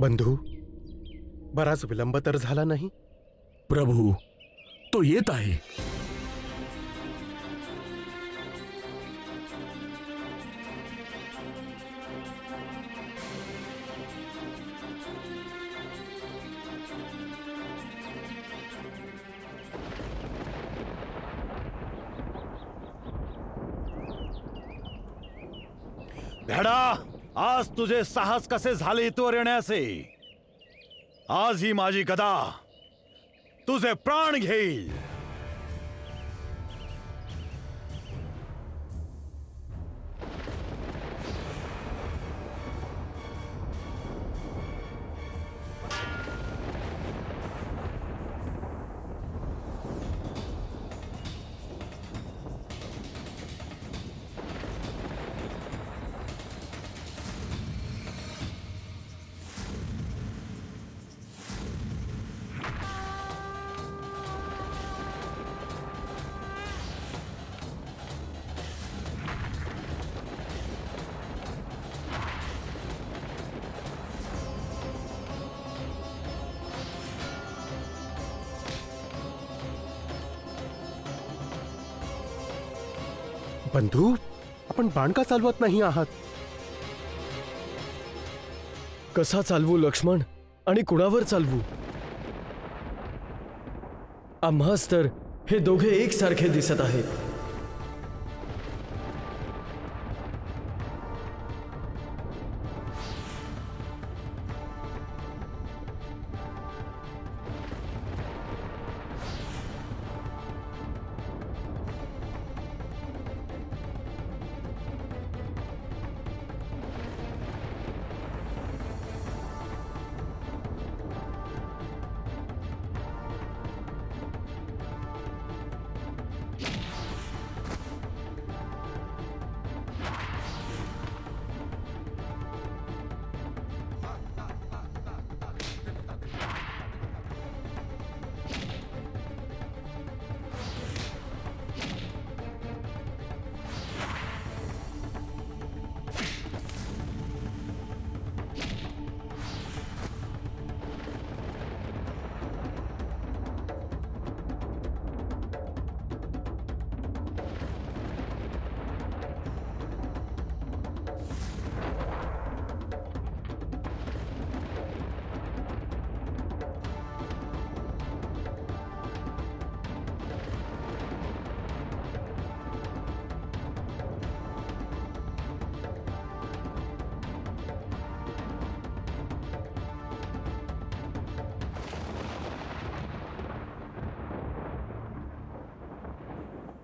बंधू, बराच विलंब तर झाला नाही? प्रभू, तो येत आहे. भेडा, आज तुझे साहस कसे झाले इथवर येण्याचे? आज ही माझी गदा तुझे प्राण घेईल. बंधू, आपण बाण का चालवत नाही आहात? कसा चालवू लक्ष्मण, आणि कुणावर चालवू? आम्हास तर हे दोघे एकसारखे दिसत आहेत.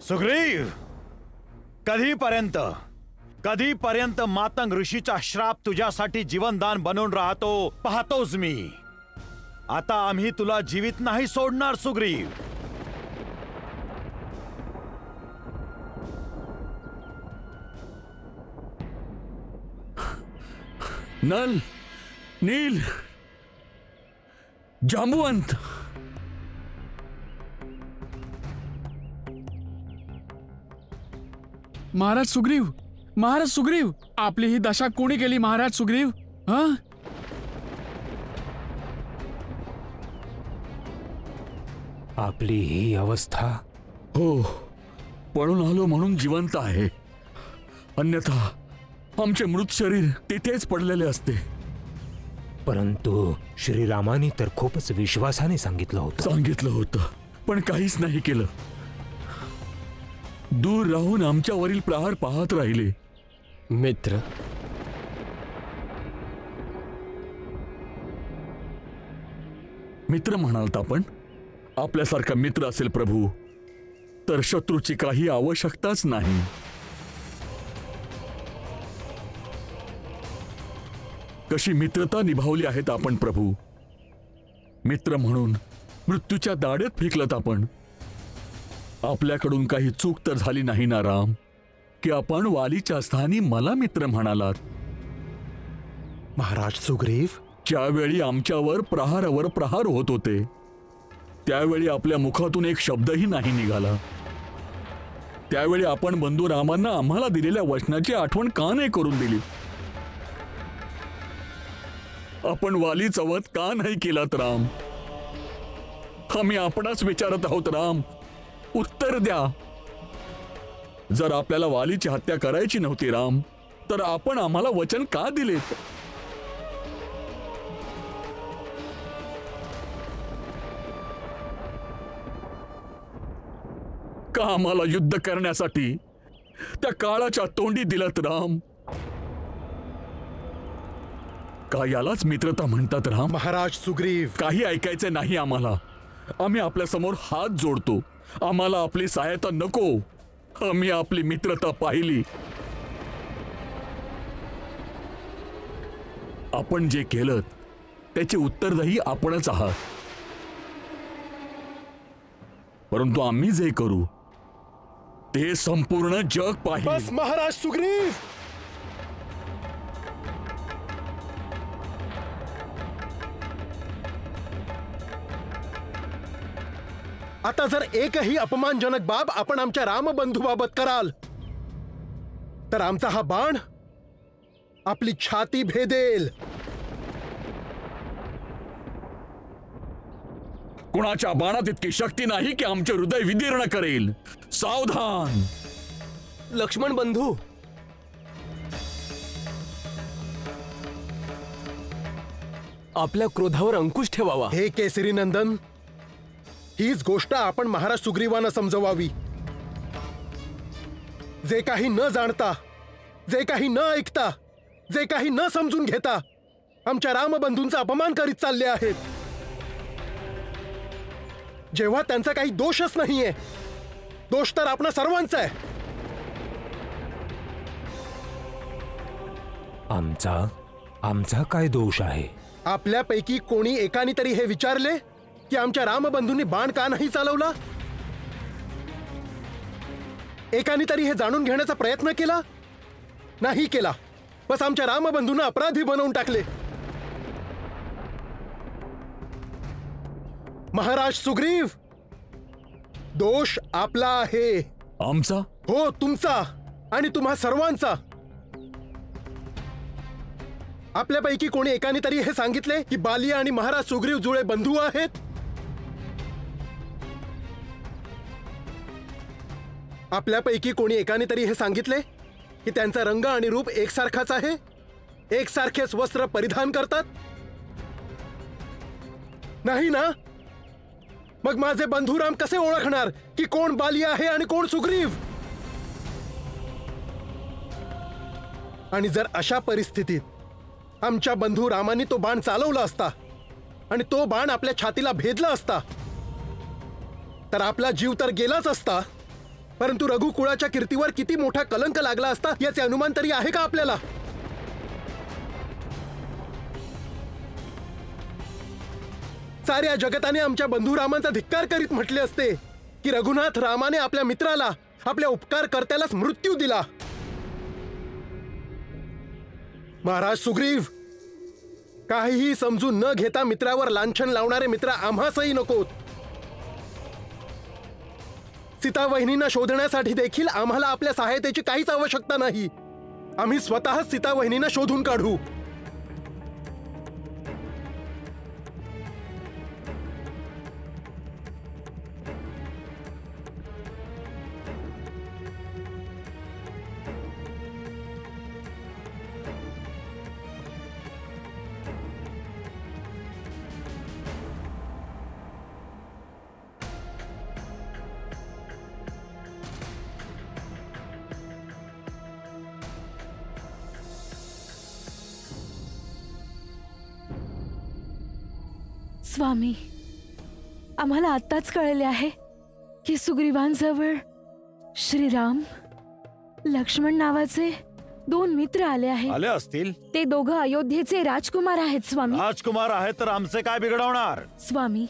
सुग्रीव, कधीपर्यंत मातंग ऋषीचा श्राप तुझ्यासाठी जीवनदान बनून राहतो पाहतोच मी. आता आम्ही तुला जीवित नाही सोडणार सुग्रीव. नल, नील, जांबुवंत, महाराज सुग्रीव, आपली ही दशा कोणी केली महाराज सुग्रीव? आपली ही अवस्था? हो, पळून आलो म्हणून जिवंत आहे, अन्यथा आमचे मृत शरीर तिथेच पडलेले असते. परंतु श्रीरामाने तर खूपच विश्वासाने सांगितलं होतं, पण काहीच नाही केलं. दूर राहून आमच्यावरील प्रहार पाहत राहिले. मित्र, मित्र म्हणालत आपण? आपल्यासारखा मित्र असेल प्रभू तर शत्रूची काही आवश्यकताच नाही. कशी मित्रता निभावली आहेत आपण प्रभू. मित्र म्हणून मृत्यूच्या दाढेत फेकलत आपण. आपल्याकडून काही चूक तर झाली नाही ना राम, की आपण वालीच्या स्थानी मला मित्र म्हणालात. महाराज सुग्रीव, ज्यावेळी आमच्यावर प्रहारावर प्रहार होत होते त्यावेळी आपल्या मुखातून एक शब्दही नाही निघाला. त्यावेळी आपण बंधू रामांना आम्हाला दिलेल्या वचनाची आठवण का नाही करून दिली? आपण वालीचा वध का नाही केलात राम? आम्ही आपणास विचारत आहोत राम, उत्तर द्या. जर आपल्याला वालीची हत्या करायची नव्हती राम, तर आपण आम्हाला वचन का दिलेत? का आम्हाला युद्ध करण्यासाठी त्या काळाच्या तोंडी दिलत राम? का यालाच मित्रता म्हणतात राम? महाराज सुग्रीव, काही ऐकायचे नाही आम्हाला. आम्ही आपल्या समोर हात जोडतो. आम्हाला आपली सहायता नको. आम्ही आपली मित्रता पाहिली. आपण जे केलं त्याचे उत्तरदायी आपणच आहात. परंतु आम्ही जे करू ते संपूर्ण जग पाहिजे. बस महाराज सुग्रीव. आता जर एकही अपमानजनक बाब आपण आमच्या रामबंधूबाबत कराल तर आमचा हा बाण आपली छाती भेदेल. कुणाच्या बाणात इतकी शक्ती नाही की आमचे हृदय विदीर्ण करेल. सावधान. लक्ष्मण बंधू, आपल्या क्रोधावर अंकुश ठेवावा. हे केसरी नंदन, हीच गोष्ट आपण महाराज सुग्रीवांना समजवावी. जे काही न जाणता, जे काही न ऐकता, जे काही न समजून घेता आमच्या रामबंधूंचा अपमान करीत चालले आहेत, जेव्हा त्यांचा काही दोषच नाहीये. दोष तर आपणा सर्वांचा आहे. आमचा काय दोष आहे? आपल्यापैकी कोणी एकाने तरी हे विचारले की आमच्या रामबंधूंनी बाण का नाही चालवला? एकाने तरी हे जाणून घेण्याचा प्रयत्न केला? नाही केला. बस आमच्या रामबंधूंना अपराधी बनवून टाकले. महाराज सुग्रीव, दोष आपला आहे. आमचा? हो, तुमचा आणि तुम्हा सर्वांचा. आपल्यापैकी कोणी एकाने तरी हे सांगितले की बालिया आणि महाराज सुग्रीव जुळे बंधू आहेत? आपल्यापैकी कोणी एकाने तरी हे सांगितले की त्यांचा रंग आणि रूप एकसारखाच आहे, एकसारखेच वस्त्र परिधान करतात? नाही ना? मग माझे बंधुराम कसे ओळखणार की कोण बालिया आहे आणि कोण सुग्रीव? आणि जर अशा परिस्थितीत आमच्या बंधू रामाने तो बाण चालवला असता आणि तो बाण आपल्या छातीला भेदला असता तर आपला जीव तर गेलाच असता, परंतु रघुकुळाच्या कीर्तीवर किती मोठा कलंक लागला असता याचे अनुमान तरी आहे का आपल्याला? साऱ्या जगताने आमच्या बंधू रामांचा धिक्कार करीत म्हटले असते की रघुनाथ रामाने आपल्या मित्राला, आपल्या उपकारकर्त्यालाच मृत्यू दिला. महाराज सुग्रीव, काहीही समजून न घेता मित्रावर लांछन लावणारे मित्र आम्हासही नकोत. सीता वहिनींना शोधण्यासाठी देखील आम्हाला आपल्या सहायतेची काहीच आवश्यकता नाही. आम्ही स्वतःच सीता वहिनींना शोधून काढू. स्वामी, आम्हाला आत्ताच कळले आहे की सुग्रीवांजवळ श्रीराम, लक्ष्मण नावाचे 2 मित्र आले आहेत. आले असतील. ते दोघं अयोध्येचे राजकुमार आहेत स्वामी. राजकुमार आहेत तर आमचे काय बिघडवणार? स्वामी,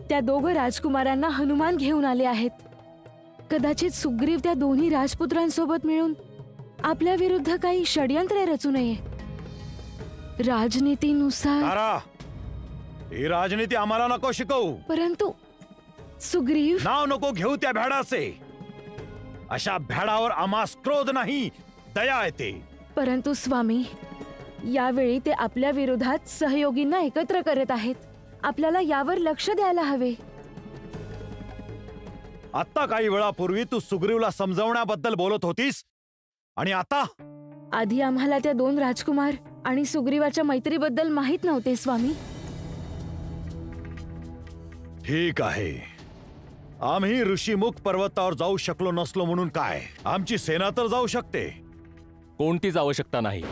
त्या दोघं राजकुमारांना हनुमान घेऊन आले आहेत. कदाचित सुग्रीव त्या दोन्ही राजपुत्रांसोबत मिळून आपल्या विरुद्ध काही षड्यंत्र रचू नये. राजनीतीनुसार. तारा, ही राजनीती आम्हाला नको शिकवू. परंतु सुग्रीव. नाव नको घेऊ त्या भ्याडाचे. अशा भ्याडावर आम्हास क्रोध नाही, दया येते. परंतु स्वामी, यावेळी ते आपल्या विरोधात सहयोगींना एकत्र करत आहेत. आपल्याला यावर लक्ष द्यायला हवे. आता काही वेळापूर्वी तू सुग्रीवला समजावण्याबद्दल बोलत होतीस आणि आता आधी आम्हाला त्या 2 राजकुमार आणि सुग्रीवाच्या मैत्रीबद्दल माहित नव्हते स्वामी. ठीक आहे, आम्ही ऋषीमुख पर्वतावर जाऊ शकलो नसलो म्हणून काय, आमची सेना तर जाऊ शकते. कोणतीच आवश्यकता नाही.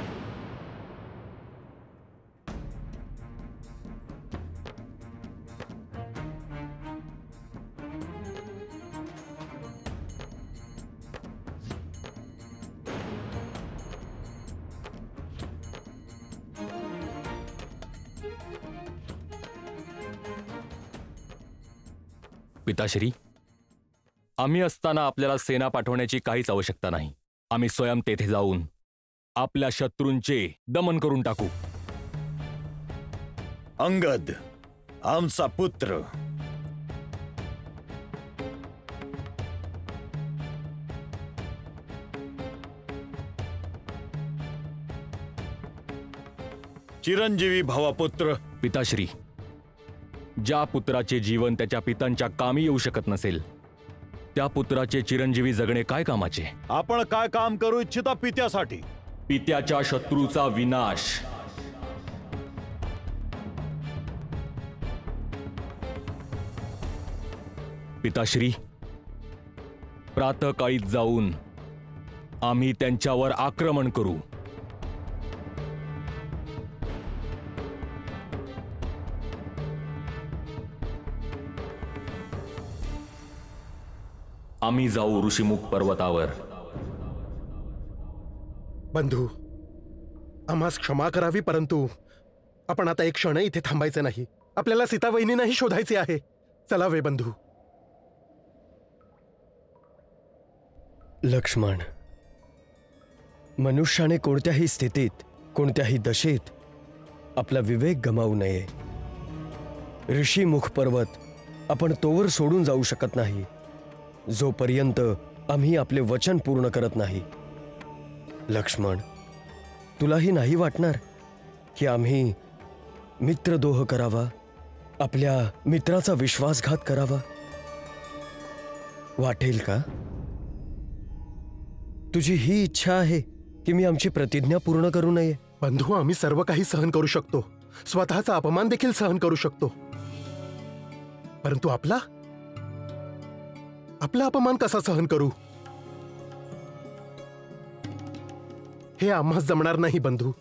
पिताश्री, आम्ही असताना आपल्याला सेना पाठवण्याची काहीच आवश्यकता नाही. आम्ही स्वयं तेथे जाऊन आपल्या शत्रूंचे दमन करून टाकू. अंगद, आमचा पुत्र, चिरंजीवी भावापुत्र. पिताश्री, ज्या पुत्राचे जीवन त्याच्या पितांच्या कामी येऊ शकत नसेल, त्या पुत्राचे चिरंजीवी जगणे काय कामाचे? आपण काय काम करू इच्छिता पित्यासाठी? पित्याच्या शत्रूचा विनाश. पिताश्री, प्रातःकाळीच जाऊन आम्ही त्यांच्यावर आक्रमण करू. आम्ही जाऊ ऋषीमुख पर्वतावर. बंधू, आम्हास क्षमा करावी, परंतु आपण आता एक क्षण इथे थांबायचे नाही. आपल्याला सीता वहिनींनाही शोधायचे आहे. चला वे बंधू. लक्ष्मण, मनुष्याने कोणत्याही स्थितीत, कोणत्याही दशेत आपला विवेक गमावू नये. ऋषीमुख पर्वत आपण तोवर सोडून जाऊ शकत नाही जोपर्यंत आम्ही आपले वचन पूर्ण करत नाही. लक्ष्मण, तुलाही नाही वाटणार की आम्ही मित्रद्रोह करावा, आपल्या मित्राचा विश्वासघात करावा? वाटेल का? तुझी ही इच्छा आहे की मी आमची प्रतिज्ञा पूर्ण करू नये? बंधू, आम्ही सर्व काही सहन करू शकतो, स्वतःचा अपमान देखील सहन करू शकतो, परंतु आपला अपमान कसा सहन करू? हे आम्हास जमणार नाही बंधू,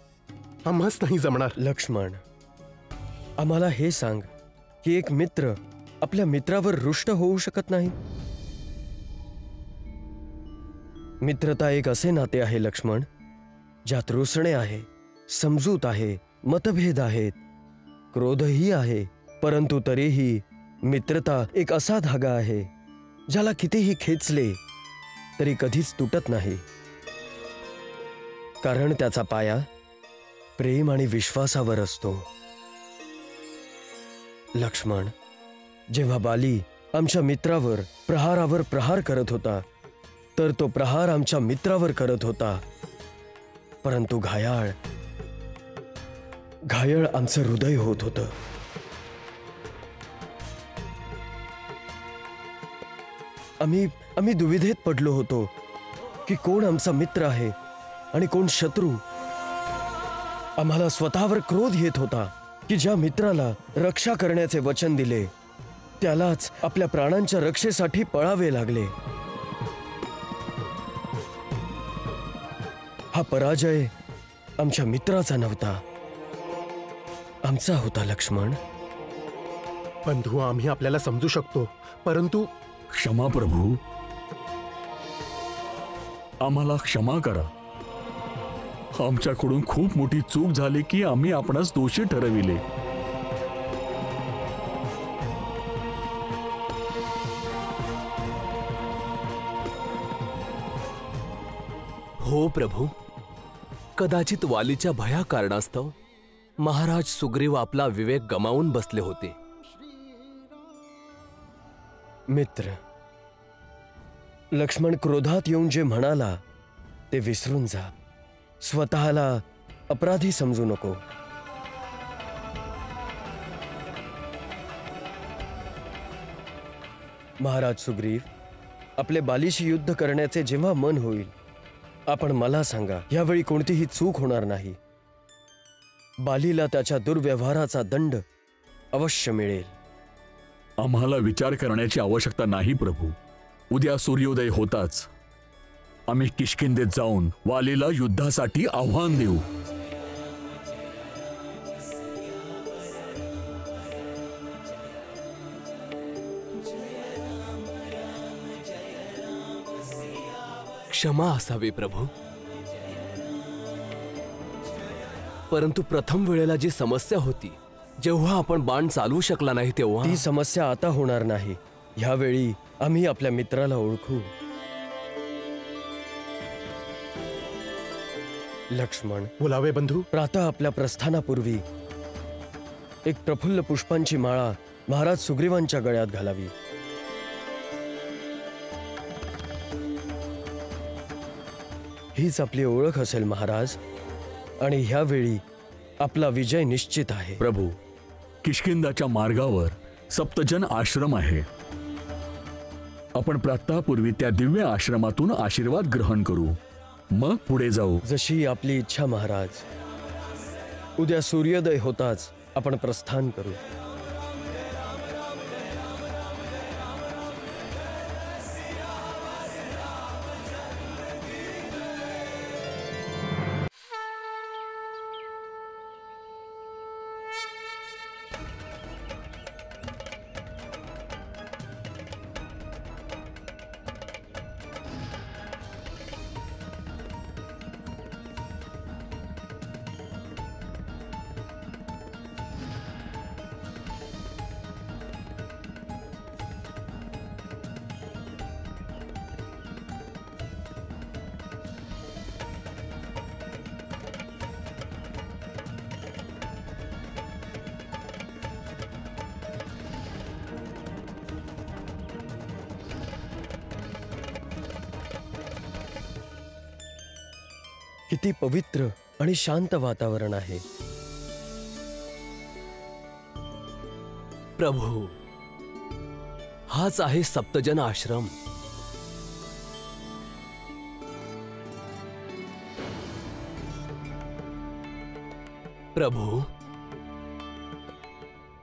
आम्हास नाही जमणार. लक्ष्मण, आम्हाला हे सांग की एक मित्र आपल्या मित्रावर रुष्ट होऊ शकत नाही? मित्रता एक असे नाते आहे लक्ष्मण, ज्यात रुसणे आहे, समजूत आहे, मतभेद आहेत, क्रोधही आहे, परंतु तरीही मित्रता एक असा धागा आहे ज्याला कितीही खेचले तरी कधीच तुटत नाही, कारण त्याचा पाया प्रेम आणि विश्वासावर असतो. लक्ष्मण, जेव्हा बाली आमच्या मित्रावर प्रहारावर प्रहार करत होता, तर तो प्रहार आमच्या मित्रावर करत होता, परंतु घायाळ आमचं हृदय होत होतं. आम्ही दुविधेत पडलो होतो की कोण आमचा मित्र आहे आणि कोण शत्रू. आम्हाला स्वतःवर क्रोध येत होता की ज्या मित्राला रक्षा करण्याचे वचन दिले त्यालाच आपल्या प्राणांच्या रक्षेसाठी पळावे लागले. हा पराजय आमच्या मित्राचा नव्हता, आमचा होता. लक्ष्मण, बंधू, आम्ही आपल्याला समजू शकतो, परंतु क्षमा प्रभू, आम्हाला क्षमा करा. आमच्याकडून खूप मोठी चूक झाली की आम्ही आपणास दोषी ठरविले. हो प्रभू, कदाचित वालीच्या भया कारणास्तव महाराज सुग्रीव आपला विवेक गमावून बसले होते. मित्र, लक्ष्मण क्रोधात येऊन जे म्हणाला ते विसरून जा. स्वतःला अपराधी समजू नको. महाराज सुग्रीव, आपले बालीशी युद्ध करण्याचे जेव्हा मन होईल, आपण मला सांगा. यावेळी कोणतीही चूक होणार नाही. बालीला त्याच्या दुर्व्यवहाराचा दंड अवश्य मिळेल. आम्हाला विचार करण्याची आवश्यकता नाही प्रभू. उद्या सूर्योदय होताच आम्ही किष्किंधेत जाऊन वालीला युद्धासाठी आव्हान देऊ. क्षमा असावी प्रभू, परंतु प्रथम वेळेला जी समस्या होती, जेव्हा आपण बाण चालवू शकला नाही तेव्हा ती समस्या आता होणार नाही. ह्यावेळी आम्ही आपल्या मित्राला ओळखू. लक्ष्मण, बोलावे बंधू. प्रातः आपल्या प्रस्थानापूर्वी एक प्रफुल्ल पुष्पांची माळा महाराज सुग्रीवांच्या गळ्यात घालावी. हीच आपली ओळख असेल महाराज, आणि ह्यावेळी आपला विजय निश्चित आहे. प्रभू, किष्किंधाच्या मार्गावर सप्तजन आश्रम आहे. आपण प्रातःपूर्वी त्या दिव्य आश्रमातून आशीर्वाद ग्रहण करू, मग पुढे जाऊ. जशी आपली इच्छा महाराज. उद्या सूर्योदय होताच आपण प्रस्थान करू. किती पवित्र आणि शांत वातावरण आहे. प्रभू, हाच आहे सप्तजन आश्रम. प्रभू,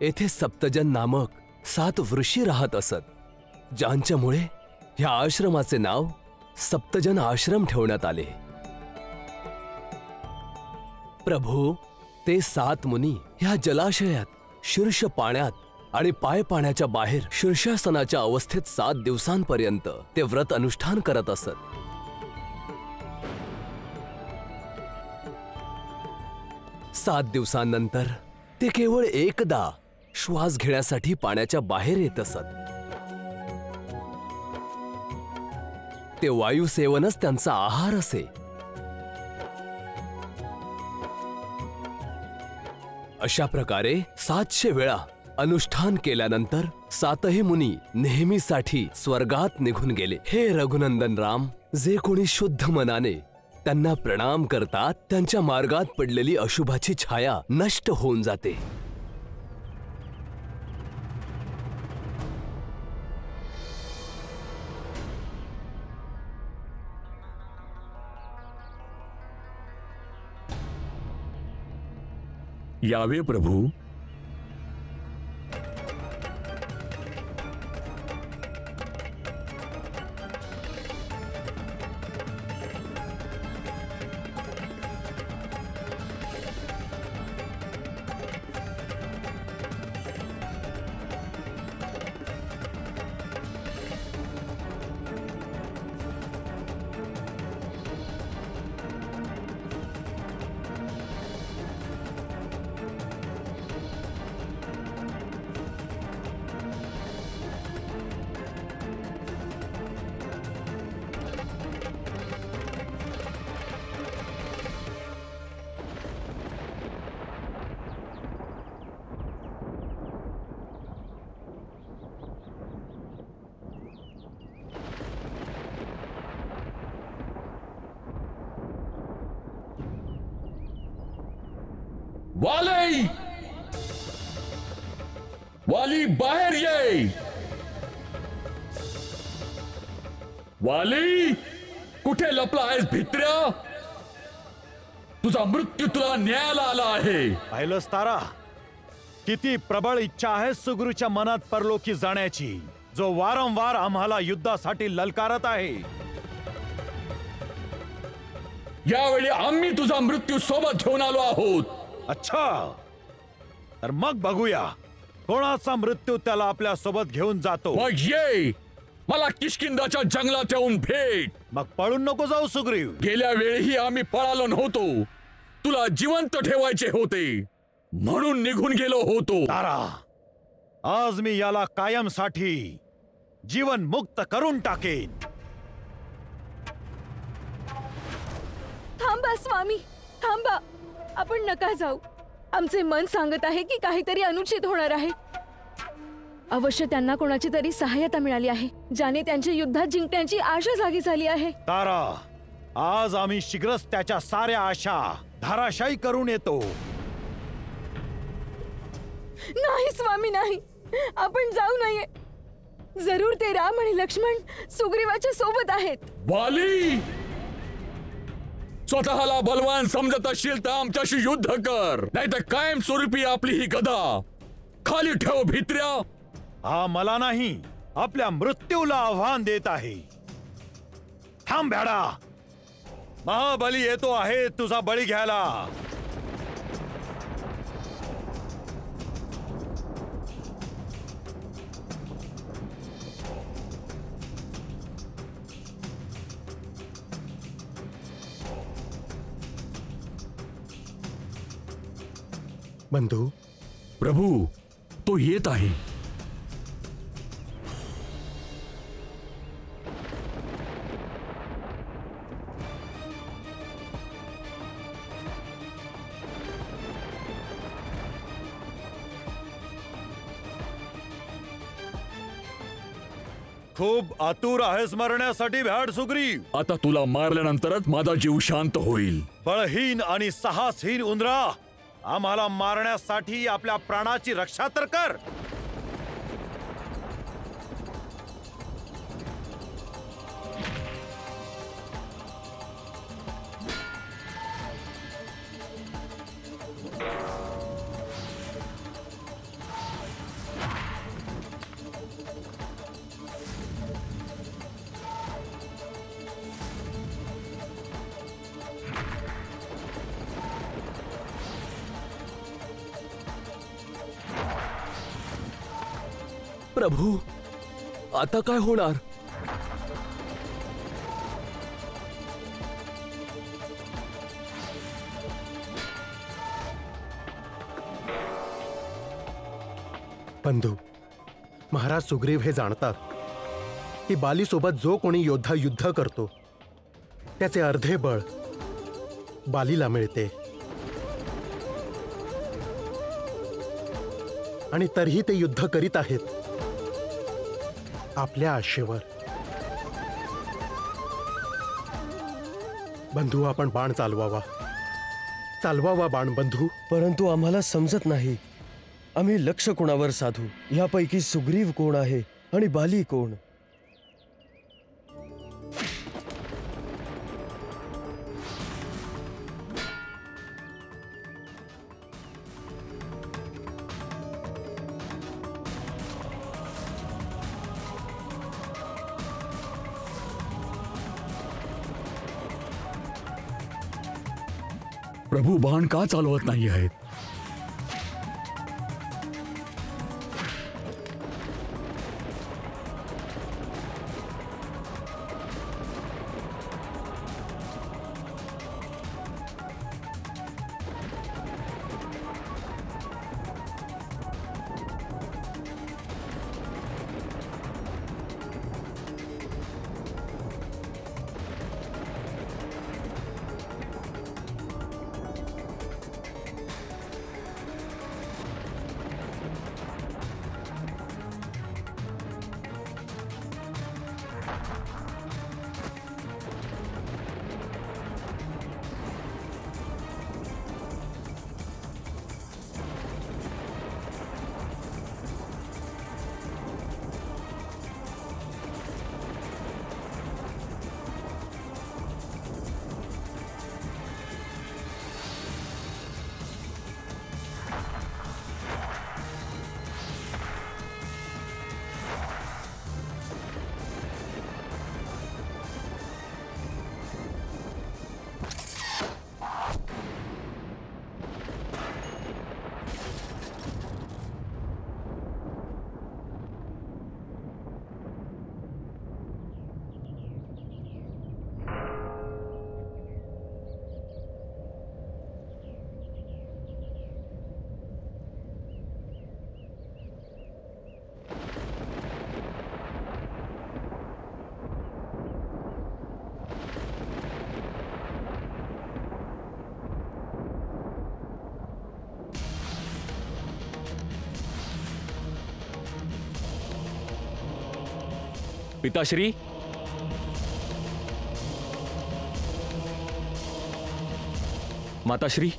येथे सप्तजन नामक 7 वृषी राहत असत, ज्यांच्यामुळे ह्या आश्रमाचे नाव सप्तजन आश्रम ठेवण्यात आले. प्रभू, ते 7 मुनी ह्या जलाशयात, शीर्ष पाण्यात आणि पाय पाण्याच्या बाहेर शीर्षासनाच्या अवस्थेत 7 दिवसांपर्यंत ते व्रत अनुष्ठान करत असत. 7 दिवसांनंतर ते केवळ एकदा श्वास घेण्यासाठी पाण्याच्या बाहेर येत असत. ते वायुसेवनच त्यांचा आहार असे. अशा प्रकारे 700 वेळा अनुष्ठान केल्यानंतर 7ही मुनी नेहमीसाठी स्वर्गात निघून गेले. हे रघुनंदन राम, जे कोणी शुद्ध मनाने त्यांना प्रणाम करतात, त्यांच्या मार्गात पडलेली अशुभाची छाया नष्ट होऊन जाते. यावे प्रभू. वाली, वाली बाहेर ये. वाली, कुठे लपला आहेस भित्र्या? तुझा मृत्यू तुला न्यायाला आला आहे. पाहिलंस तारा, किती प्रबळ इच्छा आहे सुग्रीवच्या मनात परलोकी जाण्याची, जो वारंवार आम्हाला युद्धासाठी ललकारत आहे. यावेळी आम्ही तुझा मृत्यू सोबत घेऊन आलो आहोत. अच्छा, तर मग बघूया कोणाचा मृत्यू त्याला आपल्या सोबत घेऊन जातो. मग ये, मला किष्किंधाच्या जंगलात येऊन भेट. मग पळून नको जाऊ सुग्रीव. गेल्या वेळीही आम्ही पळालो नव्हतो. तुला जिवंत ठेवायचे होते म्हणून निघून गेलो होतो. तारा, आज मी याला कायमसाठी जीवन मुक्त करून टाकेन. थांबा स्वामी, थांबा. आपण नका जाऊ. आमचे मन सांगत आहे की काहीतरी अनुचित होणार आहे. अवश्य त्यांना कोणाची तरी सहाय्यता मिळाली आहे, ज्याने त्यांच्या युद्धात जिंकण्याची आशा जागी झाली आहे. तारा, आज आम्ही शीघ्रच त्याच्या साऱ्या आशा धाराशायी करून येतो. नाही स्वामी, नाही. आपण जाऊ नये. जरूर ते राम आणि लक्ष्मण सुग्रीवाच्या सोबत आहेत. वाली, स्वतःला बलवान समजत असशील तर आमच्याशी युद्ध कर, नाही तर कायमस्वरूपी आपली ही गदा खाली ठेव भित्र्या. हा मला नाही, आपल्या मृत्यूला आव्हान देत आहे. थांब भ्याडा, महाबली येतो आहे तुझा बळी घ्यायला. बंधू, प्रभू, तो येत आहे. खूप आतुर आहेस मरण्यासाठी भ्याड सुग्रीव. आता तुला मारल्यानंतरच माझा जीव शांत होईल. बळहीन आणि साहसहीन उंदरा, आम्हाला मारण्यासाठी आपल्या प्राणाची रक्षा तर कर. प्रभू, आता काय होणार? बंधू, महाराज सुग्रीव हे जाणतात की बालीसोबत जो कोणी योद्धा युद्ध करतो त्याचे अर्धे बळ बालीला मिळते, आणि तरीही ते युद्ध करीत आहेत आपल्या आशेवर. बंधू, आपण बाण चालवावा. चालवावा बाण बंधू. परंतु आम्हाला समजत नाही, आम्ही लक्ष कोणावर साधू? यापैकी सुग्रीव कोण आहे आणि बाली कोण? प्रभू, बाण का चालवत नाही आहेत? पिताश्री, माताश्री,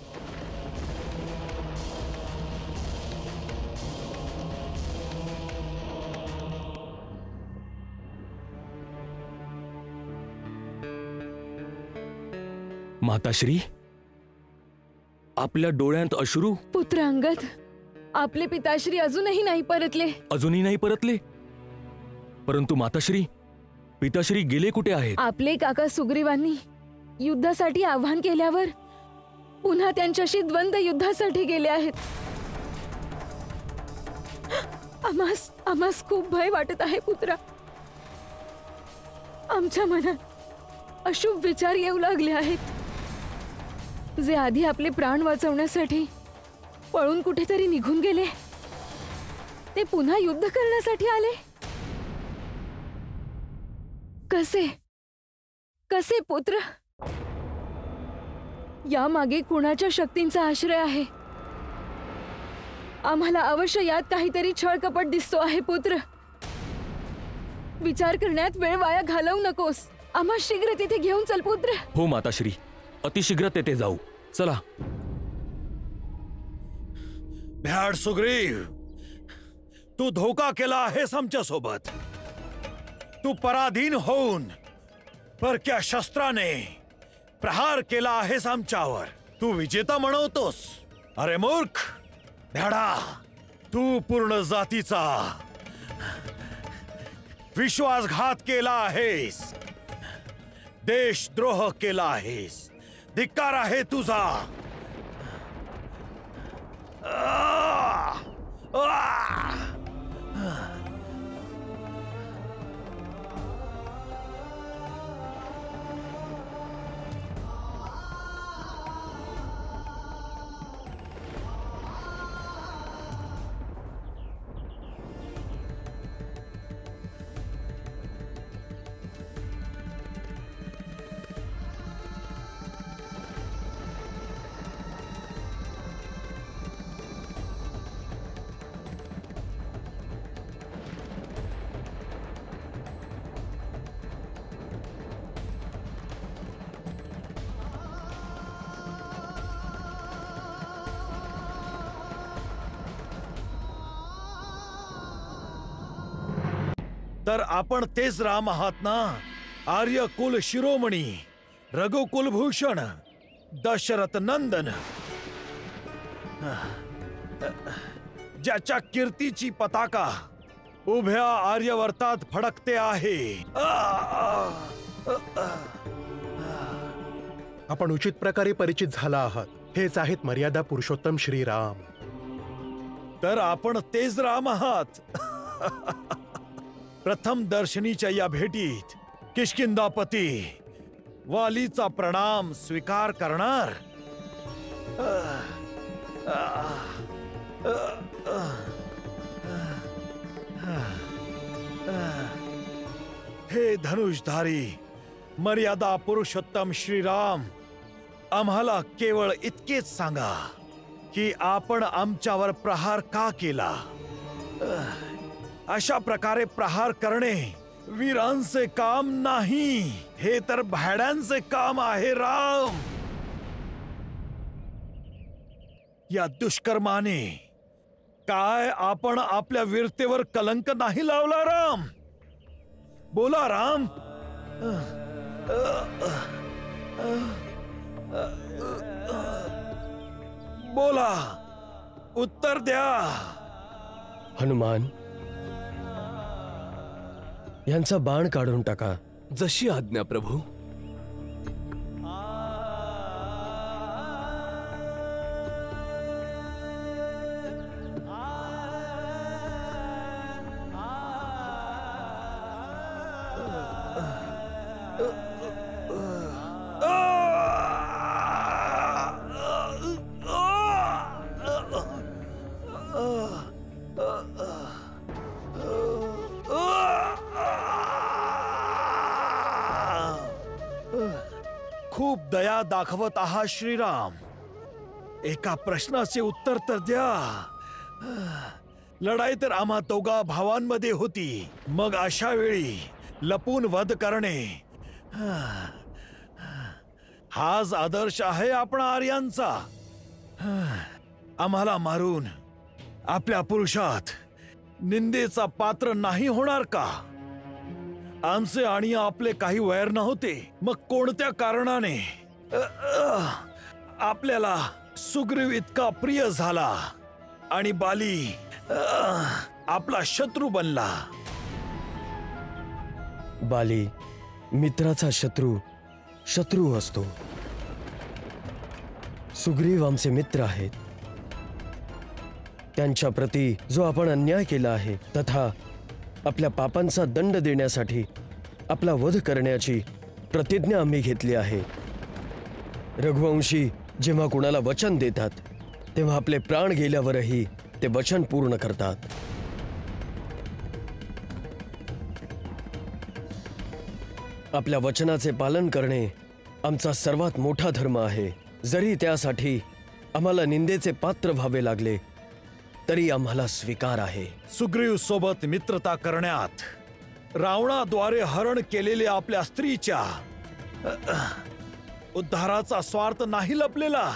माताश्री, आपल्या डोळ्यात अश्रू. पुत्र अंगद, आपले पिताश्री अजूनही नाही परतले. अजूनही नाही परतले? परंतु माताश्री, पिताश्री गेले कुठे आहेत? आपले काका सुग्रीवांनी युद्धासाठी आव्हान केल्यावर पुन्हा त्यांच्याशी द्वंद्व युद्धासाठी गेले आहेत. आम्हास खूप भय वाटत आहे पुत्रा. आमच्या मनात अशुभ विचार येऊ लागले आहेत. जे आधी आपले प्राण वाचवण्यासाठी पळून कुठेतरी निघून गेले, ते पुन्हा युद्ध करण्यासाठी आले. कसे कसे पुत्र? यामागे कुणाच्या शक्तींचा आश्रय आहे? आम्हाला अवश्य यात काहीतरी छळकपट दिसतो आहे पुत्र. विचार करण्यात वेळ वाया घालवू नकोस. आम्हा शीघ्र तिथे घेऊन चल पुत्र. हो माताश्री, अतिशीघ्र तेथे जाऊ. चला. भ्याड सुग्रीव, तू धोका केला आहेस आमच्या सोबत. तू पराधीन होऊन परक्या शस्त्राने प्रहार केला आहेस आमच्यावर. तू विजेता म्हणवतोस. अरे मूर्ख भ्याडा, तू पूर्ण जातीचा विश्वासघात केला आहेस. देशद्रोह केला आहेस. धिक्कार आहे तुझा. तर आपण तेच राम आहात ना? आर्य कुल शिरोमणी, रघुकुल भूषण, दशरथ नंदन, ज्याच्या कीर्तीची पताका उभ्या आर्यवर्तात फडकते आहे. आपण उचित प्रकारे परिचित झाला आहात. हेच आहेत मर्यादा पुरुषोत्तम श्रीराम. तर आपण तेच राम आहात. प्रथम दर्शनीच्या या भेटीत किष्किंधापती वालीचा प्रणाम स्वीकार करणार. हे धनुषधारी मर्यादा पुरुषोत्तम श्रीराम, आम्हाला केवळ इतकेच सांगा की आपण आमच्यावर प्रहार का केला. अशा प्रकारे प्रहार करणे वीरांचे काम नाही, हे तर भाड्यांचे काम आहे राम. या दुष्कर्माने काय आपण आपल्या वीरतेवर कलंक नाही लावला राम? बोला राम. बोला, उत्तर द्या. हनुमान, यांचा बाण काढून टाका. जशी आज्ञा प्रभू. खूप दया दाखवत आहात श्रीराम. एका प्रश्नाचे उत्तर तर द्या. लढाई तर आम्हा दोघा भावांमध्ये होती, मग अशा वेळी लपून वध करणे हाच आदर्श आहे आपण आर्यांचा. आम्हाला मारून आपल्या पुरुषात निंदेचा पात्र नाही होणार का? आमचे आणि आपले काही वैर नव्हते, मग कोणत्या कारणाने आपल्याला सुग्रीव इतका प्रिय झाला आणि बाली आपला शत्रू बनला? बाली मित्राचा शत्रू असतो. सुग्रीव आमचे मित्र आहेत. त्यांच्या प्रती जो आपण अन्याय केला आहे तथा आपल्या पापांचा दंड देण्यासाठी आपला वध करण्याची प्रतिज्ञा आम्ही घेतली आहे. रघुवंशी जेव्हा कुणाला वचन देतात तेव्हा आपले प्राण गेल्यावरही ते वचन पूर्ण करतात. आपल्या वचनाचे पालन करणे आमचा सर्वात मोठा धर्म आहे. जरी त्यासाठी आम्हाला निंदेचे पात्र व्हावे लागले तरी आम्हाला स्वीकार आहे. सुग्रीव सोबत मित्रता करण्यात रावणाद्वारे हरण केलेल्या आपल्या स्त्रीच्या उद्धाराचा स्वार्थ नाही लपलेला.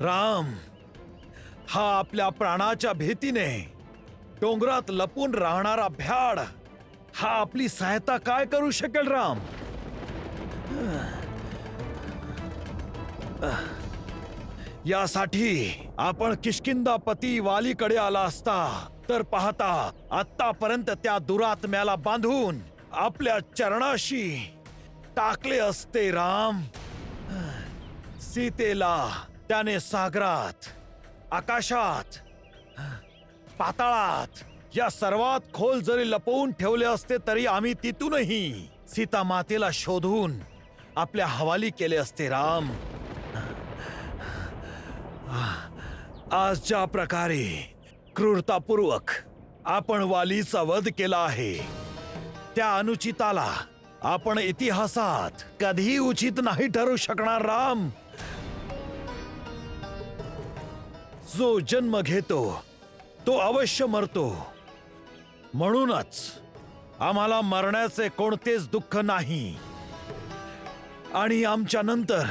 राम हा आपल्या प्राणाच्या भीतीने डोंगरात लपून राहणारा भ्याड हा आपली सहायता काय करू शकेल? राम यासाठी आपण किष्किंधापती वालीकडे आला असता तर पाहता आतापर्यंत त्या दुरात्म्याला बांधून आपल्या चरणाशी टाकले असते. राम सीतेला त्याने सागरात, आकाशात, पाताळात या सर्वात खोल जरी लपवून ठेवले असते तरी आम्ही तिथूनही सीता मातेला शोधून आपल्या हवाली केले असते. राम आज ज्या प्रकारे क्रूरतापूर्वक आपण वालीचा वध केला आहे त्या अनुचिताला आपण इतिहासात कधीही उचित नाही ठरू शकणार. राम जो जन्म घेतो तो अवश्य मरतो, म्हणूनच आम्हाला मरण्याचे कोणतेच दुःख नाही. आणि आमच्या नंतर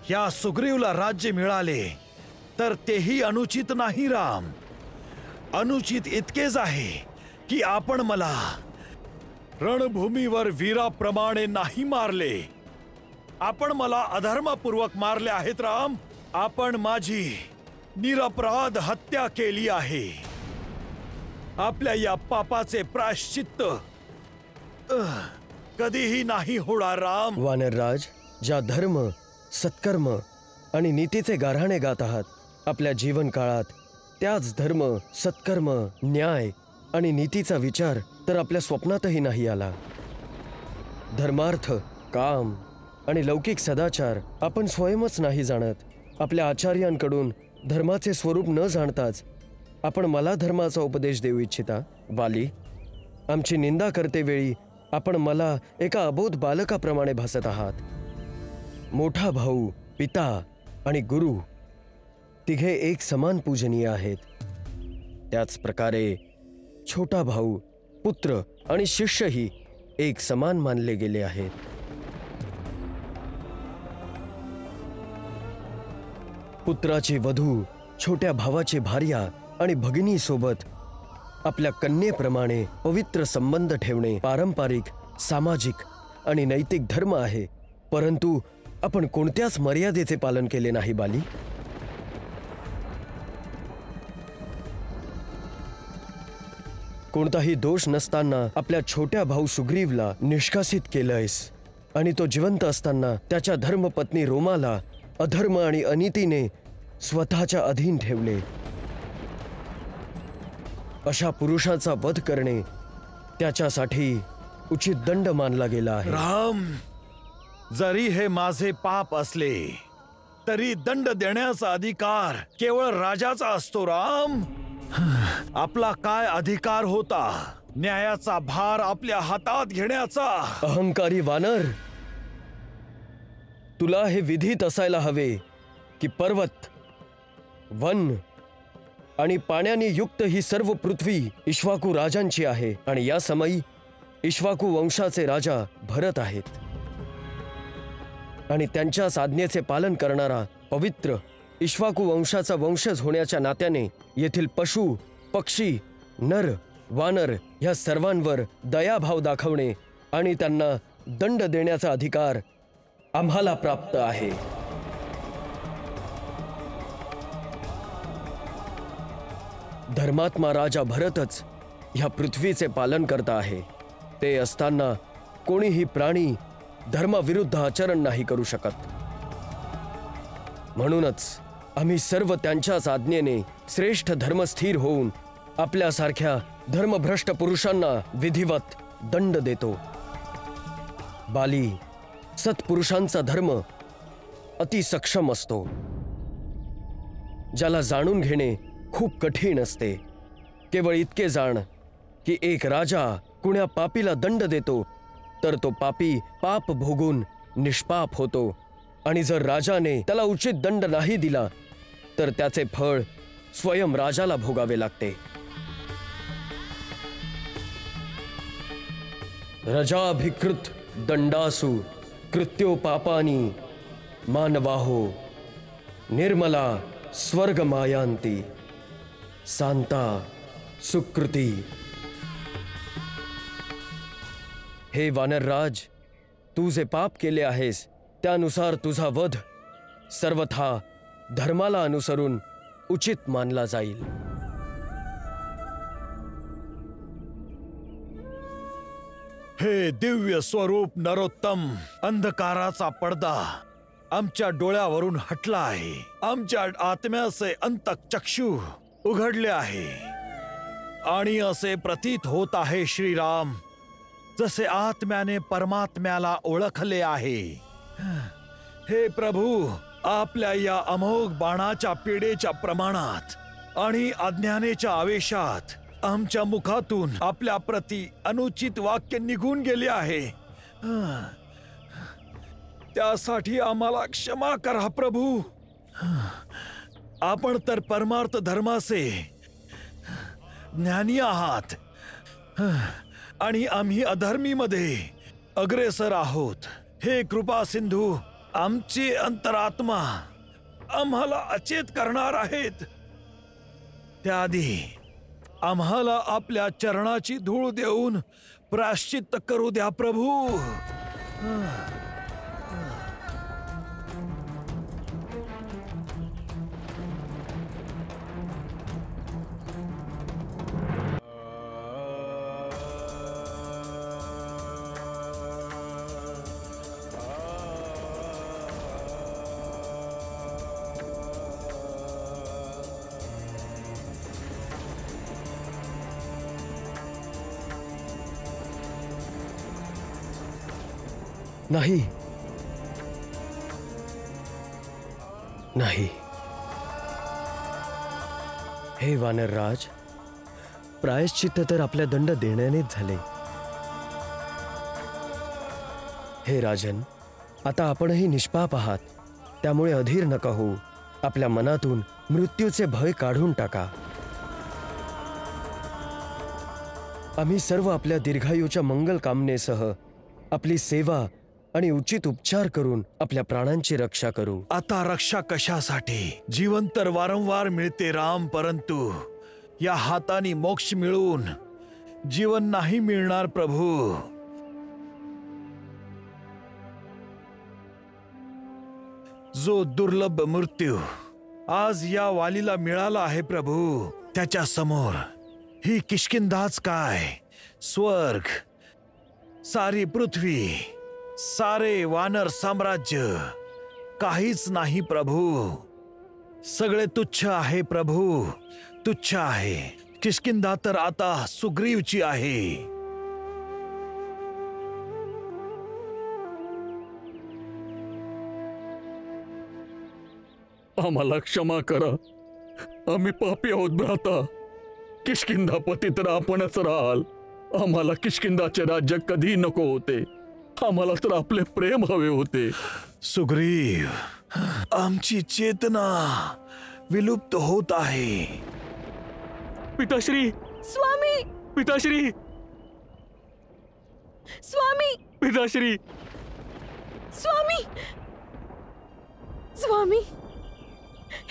या सुग्रीवला राज्य मिळाले तर तेही अनुचित नाही. राम अनुचित इतकेच आहे की आपण मला रणभूमीवर वीराप्रमाणे नाही मारले, आपण मला अधर्मपूर्वक मारले आहेत. राम आपण माझी निरपराध हत्या केली आहे. आपल्या या पापाचे प्रायश्चित्त कधीही नाही होणार. राम वानरराज, ज्या धर्म, सत्कर्म आणि नीतीचे गाऱ्हाणे गात आहात आपल्या जीवन काळात, त्याच धर्म, सत्कर्म, न्याय आणि नीतीचा विचार तर आपल्या स्वप्नातही नाही आला. धर्मार्थ, काम आणि लौकिक सदाचार आपण स्वयंच नाही जाणत. आपल्या आचार्यांकडून धर्माचे स्वरूप न जाणताच आपण मला धर्माचा उपदेश देऊ इच्छिता? वाली, आमची निंदा करते वेळी आपण मला एका अबोध बालकाप्रमाणे भासत आहात. मोठा भाऊ, पिता आणि गुरु तिघे एक समान पूजनीय आहेत. त्याच प्रकारे छोटा भाऊ, पुत्र आणि शिष्यही एक समान मानले गेले आहेत. पुत्राची वधू, छोट्या भावाची भार्या आणि भगिनी सोबत आपल्या कन्येप्रमाणे पवित्र संबंध ठेवणे पारंपरिक, सामाजिक आणि नैतिक धर्म आहे. परंतु आपण कोणत्याच मर्यादेचे पालन केले नाही. बाली, कोणताही दोष नसताना आपल्या छोट्या भाऊ सुग्रीवला निष्कासित केलंयस आणि तो जिवंत असताना त्याच्या धर्मपत्नी रोमाला अधर्म आणि अनितीने स्वतःच्या अधीन ठेवले. अशा पुरुषाचा वध करणे त्याच्यासाठी उचित दंड मानला गेला आहे. राम, जरी हे माझे पाप असले तरी दंड देण्याचा अधिकार केवळ राजाचा असतो. राम, आपला काय अधिकार होता न्यायाचा भार आपल्या हातात घेण्याचा? अहंकारी वानर, तुला हे विधित असायला हवे की पर्वत, वन आणि पाण्याने युक्त ही सर्व पृथ्वी इक्ष्वाकू राजांची आहे आणि या समयी इक्ष्वाकू वंशाचे राजा भरत आहेत आणि त्यांच्याच आज्ञेचे पालन करणारा पवित्र इक्ष्वाकू वंशाचा वंशज होण्याच्या नात्याने येथील पशु पक्षी नर वानर ह्या सर्वांवर दयाभाव दाखवणे आणि त्यांना दंड देण्याचा अधिकार आम्हाला प्राप्त आहे. धर्मात्मा राजा भरतच ह्या पृथ्वीचे पालन करता आहे. ते असताना कोणीही प्राणी धर्माविरुद्ध आचरण नाही करू शकत. म्हणूनच आम्ही सर्व त्यांच्याच आज्ञेने श्रेष्ठ धर्मस्थिर होऊन आपल्यासारख्या धर्मभ्रष्ट पुरुषांना विधिवत दंड देतो. बाली सत्पुरुषांचा धर्म अति सक्षम असतो, ज्याला जाणून घेणे खूप कठीण असते. केवळ इतके जाण की एक राजा कुण्या पापीला दंड देतो तर तो पापी पाप भोगून निष्पाप होतो आणि जर राजाने त्याला उचित दंड नाही दिला तर त्याचे फळ स्वयं राजाला भोगावे लागते. रजाभिकृत दंडासु कृत्यो पापानी मानवाहो निर्मला स्वर्गमायांती शांता सुकृती. हे वानरराज, तू जे पाप केले आहेस त्यानुसार तुझा वध सर्वथा धर्माला अनुसरून उचित मानला जाईल. हे दिव्य स्वरूप नरोत्तम, अंधकाराचा पडदा आमच्या डोळ्यावरून हटला आहे. आमच्या आत्म्याचे अंतःचक्षु उघडले आहे आणि असे प्रतीत होत आहे श्रीराम, जसे आत्म्याने परमात्म्याला ओळखले आहे. हे प्रभू, आपल्या या अमोघ बाणाच्या पिडेच्या प्रमाणात आणि अज्ञानेच्या आवेशात आमच्या मुखातून आपल्या प्रती अनुचित वाक्य निघून गेले आहे. त्यासाठी आम्हाला क्षमा करा प्रभू. आपण तर परमार्थ धर्माचे ज्ञानी आहात आणि आम्ही अधर्मीमध्ये अग्रेसर आहोत. हे कृपा सिंधू, आमची अंतरात्मा आम्हाला अचेत करणार आहेत. त्याआधी आम्हाला आपल्या चरणाची धूळ देऊन प्रायश्चित्त करू द्या प्रभू. नाही नाही, हे वानरराज, प्रायश्चित्त तर आपल्या दंड देण्यानेच झाले. हे राजन, आता आपणही निष्पाप आहात, त्यामुळे अधीर नका होऊ. आपल्या मनातून मृत्यूचे भय काढून टाका. आम्ही सर्व आपल्या दीर्घायूच्या मंगल कामनेसह आपली सेवा आणि उचित उपचार करून आपल्या प्राणांची रक्षा करू. आता रक्षा कशासाठी? जीवन तर वारंवार मिळते राम, परंतु या हाताने मोक्ष मिळून जीवन नाही मिळणार प्रभू. जो दुर्लभ मृत्यू आज या वालीला मिळाला आहे प्रभू, त्याच्या समोर ही किष्किंधाच काय, स्वर्ग, सारी पृथ्वी, सारे वानर साम्राज्य काहीच नाही प्रभू. सगळे तुच्छ आहे प्रभू, तुच्छ आहे. किष्किंधा तर आता सुग्रीवची आहे. आम्हाला क्षमा करा, आम्ही पापी आहोत भ्राता. किष्किंधापती तर आपणच राहाल. आम्हाला किष्किंधाचे राज्य कधी नको होते. आम्हाला तर आपले प्रेम हवे होते. सुग्रीव, आमची चेतना विलुप्त होत आहे. पिताश्री स्वामी पिताश्री स्वामी पिताश्री स्वामी स्वामी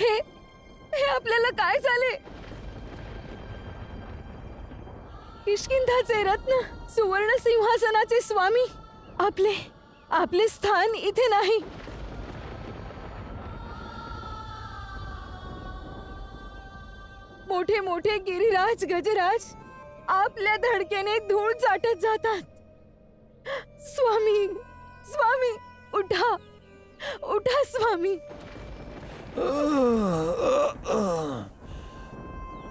हे हे आपल्याला काय झाले? किष्किंधाचे रत्न सुवर्ण सिंहासनाचे स्वामी आपले आपले स्थान इथे नाही. मोठे मोठे गिरिराज गजराज आपल्या धडकेने धूळ चाटत जातात. स्वामी स्वामी उठा उठा स्वामी.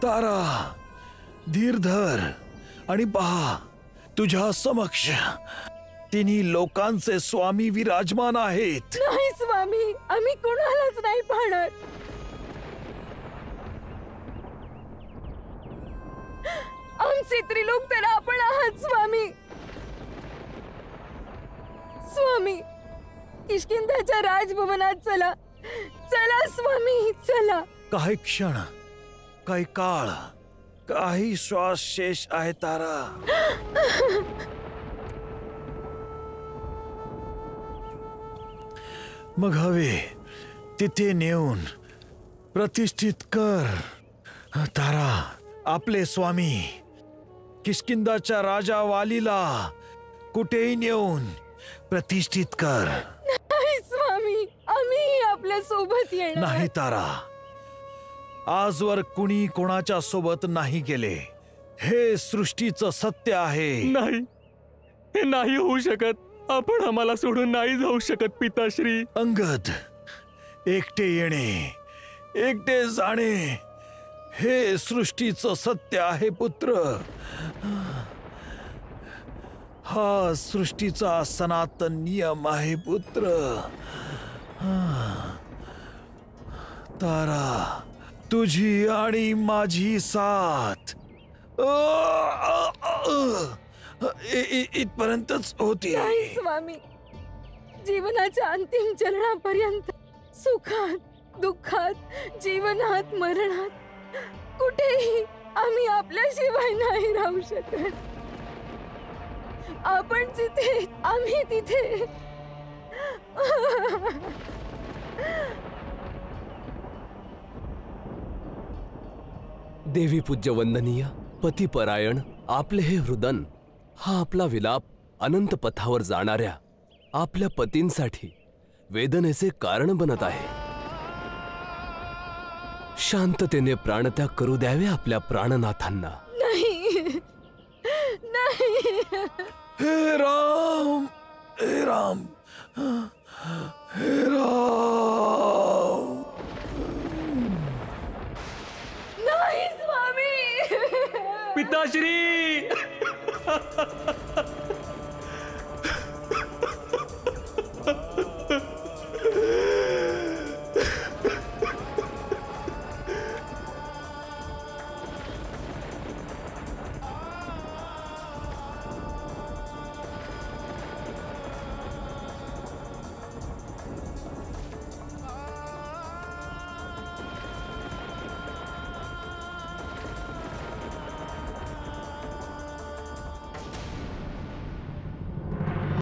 तारा धीर धर आणि पहा, तुझ्या समक्ष तिन्ही लोकांचे स्वामी विराजमान आहेत. नाही स्वामी, आम्ही कोणालाच नाही पाहणार. आमचे त्रिलोक तर आपण आहात स्वामी. स्वामी किष्किंधाच्या राजभवनात चला चला स्वामी चला. काही क्षण, काही काळ, काही श्वास शेष आहे तारा. मग हवे तिथे नेऊन प्रतिष्ठित कर. तारा, आपले स्वामी किष्किंधाच्या राजा वालीला कुठेही नेऊन प्रतिष्ठित कर. नाही स्वामी, आम्ही आपल्या सोबत येणार नाही तारा, आजवर कुणी कोणाच्या सोबत नाही गेले. हे सृष्टीचं सत्य आहे. नाही, हे नाही होऊ शकत. आपण आम्हाला सोडून नाही जाऊ शकत पिताश्री. अंगद, एकटे येणे, एकटे जाणे हे सृष्टीचं सत्य आहे पुत्र. हा सृष्टीचा सनातन नियम आहे पुत्र. तारा, तुझी आणि माझी साथ इथपर्यंतच होती. नाही स्वामी, जीवनाच्या अंतिम चरणापर्यंत सुखात दुःखात जीवनात मरणात कुठेही आम्ही आपल्याशिवाय नाही राहू शकत. आपण जिथे आम्ही तिथे. देवी पूज्य वंदनीय पतिपरायण आपले हे हृदन हा आपला विलाप अनंत पथावर जाणाऱ्या आपल्या पतींसाठी वेदनेचे कारण बनत आहे. शांततेने प्राणत्याग करू द्यावे आपल्या प्राणनाथांना. नाही नाही. हे राम, हे राम, हे राम. नाही स्वामी. पिताश्री